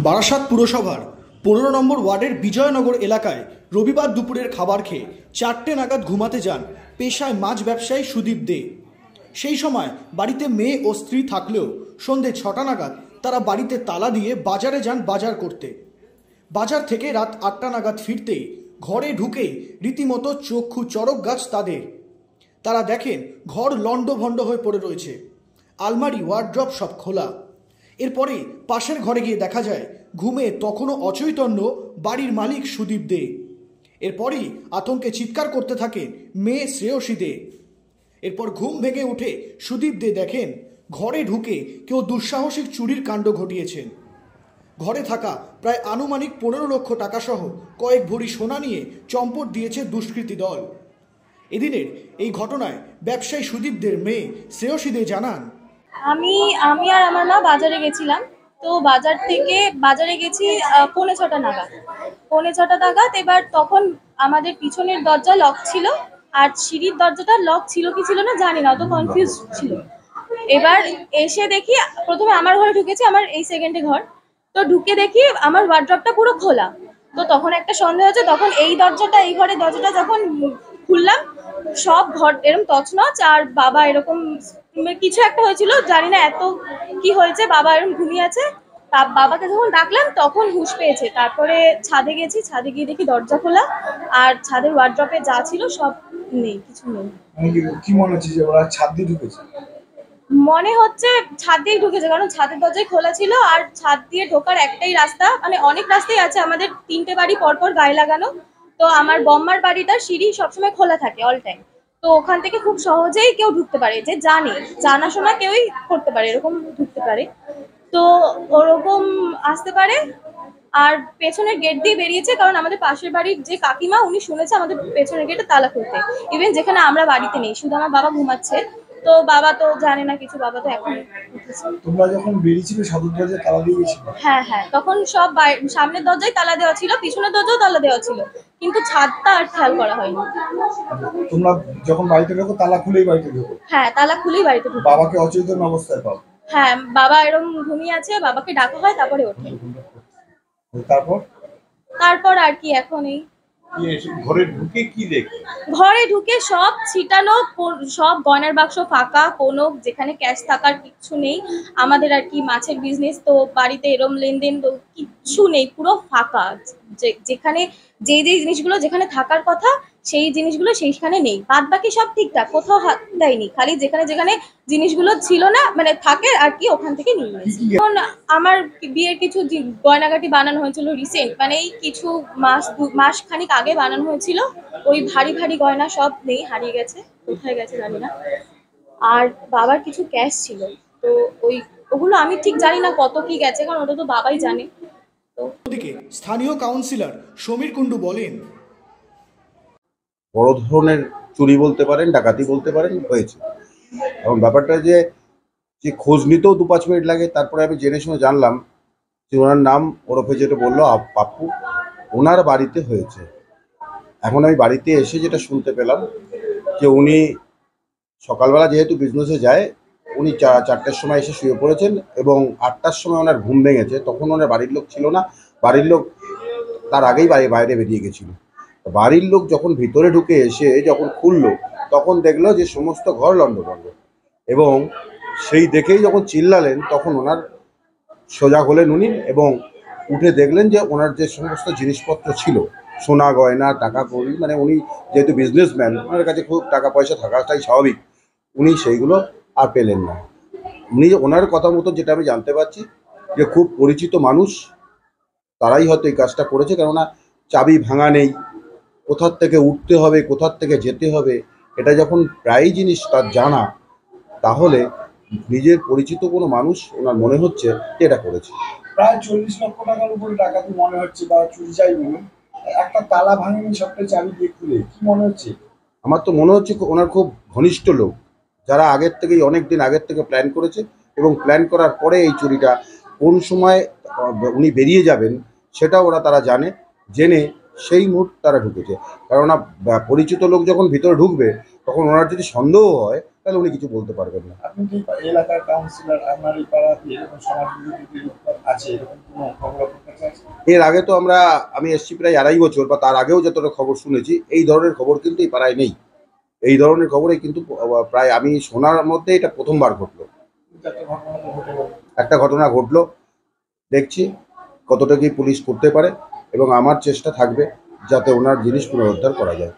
বারাসাত পুরসভার 15 নম্বর ওয়ার্ডের বিজয়নগর এলাকায় রবিবার দুপুরের খাবার খেয়ে 4টে নাগাদ ঘুমাতে যান পেশায় মাছ ব্যবসায়ী সুদীপ দে। সেই সময় বাড়িতে মেয়ে ও স্ত্রী থাকলেও সন্ধে 6টা নাগাদ তারা বাড়িতে তালা দিয়ে বাজারে যান বাজার করতে। বাজার থেকে রাত 8টা নাগাদ ফিরতেই ঘরে ঢুকেই রীতিমতো চক্ষু চড়ক গাছ তাদের। তারা দেখেন ঘর লণ্ডভণ্ড হয়ে পড়ে রয়েছে, আলমারি ওয়ার্ড্রপ সব খোলা। এরপরে পাশের ঘরে গিয়ে দেখা যায় ঘুমে তখনও অচৈতন্য বাড়ির মালিক সুদীপ দে। এরপরই আতঙ্কে চিৎকার করতে থাকে মেয়ে শ্রেয়সী দে। এরপর ঘুম ভেঙে উঠে সুদীপ দে দেখেন ঘরে ঢুকে কেউ দুঃসাহসিক চুরির কাণ্ড ঘটিয়েছেন। ঘরে থাকা প্রায় আনুমানিক 15 লক্ষ টাকা সহ কয়েক ভরি সোনা নিয়ে চম্পট দিয়েছে দুষ্কৃতী দল। এদিনের এই ঘটনায় ব্যবসায়ী সুদীপদের মেয়ে শ্রেয়সী দে জানান, আমি আর আমার মা বাজারে গেছিলাম। তো বাজারে গেছি 6:45 নাগাদ। 6:45 নাগাদ এবার তখন আমাদের পিছনের দরজা লক ছিল, আর সিঁড়ির দরজাটা লক ছিল কি ছিল না জানি না, অত কনফিউজ ছিল। এবার এসে দেখি প্রথমে আমার ঘরে ঢুকেছি, আমার এই সেকেন্ডে ঘর। তো ঢুকে দেখি আমার ওয়ার্ড্রপটা পুরো খোলা। তো তখন একটা সন্দেহ হচ্ছে, তখন এই ঘরের দরজাটা যখন খুললাম সব ঘর এরকম তছনছ, আর বাবা এরকম কিছু একটা হয়েছিল জানি না, এত কি হয়েছে, বাবা এরকম ঘুমিয়ে আছে। বাবাকে যখন ডাকলাম তখন হুঁশ পেয়েছে। তারপরে ছাদে গেছি, ছাদে গিয়ে দেখি দরজা খোলা, আর ছাদের ওয়ার্ড্রপে যা ছিল সব নেই, কিছু নেই। কি মনে হচ্ছে যে ওরা ছাদ দিয়ে ঢুকেছে? মনে হচ্ছে ছাদ দিয়ে ঢুকেছে, কারণ ছাদের দরজায় খোলা ছিল, আর ছাদ দিয়ে ঢোকার একটাই রাস্তা, মানে অনেক রাস্তাই আছে, আমাদের 3টে বাড়ি পরপর গায়ে লাগানো। তো আমার বম্মার বাড়িটার সিঁড়ি সবসময় খোলা থাকে অল টাইম। তো ওখান থেকে খুব সহজেই কেউ ঢুকতে পারে, যে জানাশোনা কেউই করতে পারে, এরকম ঢুকতে পারে। তো ওরকম আসতে পারে। আর পেছনের গেট দিয়ে বেরিয়েছে, কারণ আমাদের পাশের বাড়ির যে কাকিমা উনি শুনেছে আমাদের পেছনের গেটে তালা খুলতে, ইভেন যেখানে আমরা বাড়িতে নেই, শুধু আমার বাবা ঘুমাচ্ছে। তো বাবা তো জানে না কিছু, বাবা তো এখন উঠেছে। তোমরা যখন বেরিয়েছিলে সদর দরজায় তালা দিয়ে গেছিল? হ্যাঁ, তখন সব সামনের দরজায় তালা দেওয়া ছিল, পিছনের দরজাও তালা দেওয়া ছিল, কিন্তু ছাদটা আর খেয়াল করা হয়নি। তোমরা যখন বাড়িতে ঢোকো তালা খুলেই বাড়িতে ঢোকো? হ্যাঁ, তালা খুলেই বাড়িতে ঢোকো। বাবাকে অচেতন অবস্থায় পাও? হ্যাঁ, বাবা এরকম ঘুমিয়ে আছে, বাবাকে ডাকা হয় তারপরে ওঠে। তারপর আর কি এখন এই ঘরে ঢুকে কি দেখে? ঘরে ঢুকে সব ছিটানো, সব গয়নার বাক্স ফাঁকা, কোনো যেখানে ক্যাশ থাকার কিচ্ছু নেই। আমাদের আর কি মাছের বিজনেস, তো বাড়িতে এরম লেনদেন তো কিচ্ছু নেই, পুরো ফাঁকা। যেখানে যে জিনিসগুলো যেখানে থাকার কথা সেই জিনিসগুলো সেইখানে নেই, বাদ বাকি সব ঠিকঠাক, কোথাও হাত দেয়নি, খালি যেখানে যেখানে জিনিসগুলো ছিল না মানে থাকে আর কি ওখান থেকে নিয়ে নিয়েছি। এখন আমার বিয়ের কিছু গয়নাগাটি বানানো হয়েছিল রিসেন্ট, মানে এই কিছু মাস খানিক আগে বানানো হয়েছিল, ওই ভারী ভারী গয়না সব নেই, হারিয়ে গেছে, কোথায় গেছে জানি না। আর বাবার কিছু ক্যাশ ছিল, তো ওগুলো আমি ঠিক জানি না কত কি গেছে, কারণ ওটা তো বাবাই জানে। তো স্থানীয় কাউন্সিলর সমীর কুণ্ডু বলেন, বড় ধরনের চুরি বলতে পারেন, ডাকাতি বলতে পারেন হয়েছে। এবং ব্যাপারটা যে খোঁজ নিতেও 2-5 মিনিট লাগে। তারপরে আমি জেনে শুনে জানলাম যে ওনার নাম ওরফে যেটা বললো পাপ্পু, ওনার বাড়িতে হয়েছে। এখন আমি বাড়িতে এসে যেটা শুনতে পেলাম যে উনি সকালবেলা যেহেতু বিজনেসে যায়, উনি 4টার সময় এসে শুয়ে পড়েছেন এবং 8টার সময় ওনার ঘুম ভেঙেছে। তখন ওনার বাড়ির লোক ছিল না, বাড়ির লোক তার আগেই বাইরে বেরিয়ে গেছিলো। বাড়ির লোক যখন ভিতরে ঢুকে এসে যখন খুললো তখন দেখলো যে সমস্ত ঘর লণ্ডভণ্ড, এবং সেই দেখেই যখন চিল্লালেন তখন ওনার সোজা হলেন উনি এবং উঠে দেখলেন যে ওনার যে সমস্ত জিনিসপত্র ছিল, সোনা গয়না টাকা কড়ি, মানে উনি যেহেতু বিজনেসম্যান ওনার কাছে খুব টাকা পয়সা থাকাটাই স্বাভাবিক, উনি সেইগুলো আর পেলেন না। উনি ওনার কথা মতো যেটা আমি জানতে পারছি যে খুব পরিচিত মানুষ, তারাই হয়তো এই কাজটা করেছে। কেননা চাবি ভাঙা নেই, কোথার থেকে উঠতে হবে কোথার থেকে যেতে হবে এটা যখন প্রায় জিনিস তার জানা, তাহলে নিজের পরিচিত কোনো মানুষ ওনার মনে হচ্ছে যে এটা করেছে। প্রায় 40 লক্ষ টাকার উপরে ডাকাতি মনে হচ্ছে, বা চুরি যাই বলুন, একটা তালা ভাঙেনি, সবটা চাবি দিয়ে খুলে, কি মনে হচ্ছে? আমার তো মনে হচ্ছে ওনার খুব ঘনিষ্ঠ লোক, যারা আগের থেকেই অনেক দিন আগের থেকে প্ল্যান করেছে, এবং প্ল্যান করার পরে এই চুরিটা কোন সময় উনি বেরিয়ে যাবেন সেটা তারা জেনে সেই মুহূর্তে তারা ঢুকেছে। কেননা পরিচিত লোক যখন ভিতরে ঢুকবে তখন ওনার যদি সন্দেহ হয় তাহলে উনি কিছু বলতে পারবেন না। আপনি কি এলাকার কাউন্সিলর, আপনার এই পাড়াতে এরকম সমাজ বিরোধী উৎপাত আছে, এরকম কোনো খবর আপনার কাছে আছে? এর আগে তো আমি এসছি প্রায় 2.5 বছর, বা তার আগেও যতটা খবর শুনেছি, এই ধরনের খবর কিন্তু এই পাড়ায় নেই। এই ধরনের খবরে কিন্তু প্রায় আমি শোনার মধ্যে এটা প্রথমবার ঘটলো। একটা ঘটনা ঘটে গেল। একটা ঘটনা ঘটলো, দেখছি কতটা কি পুলিশ করতে পারে, এবং আমার চেষ্টা থাকবে যাতে ওনার জিনিস পুনরুদ্ধার করা যায়।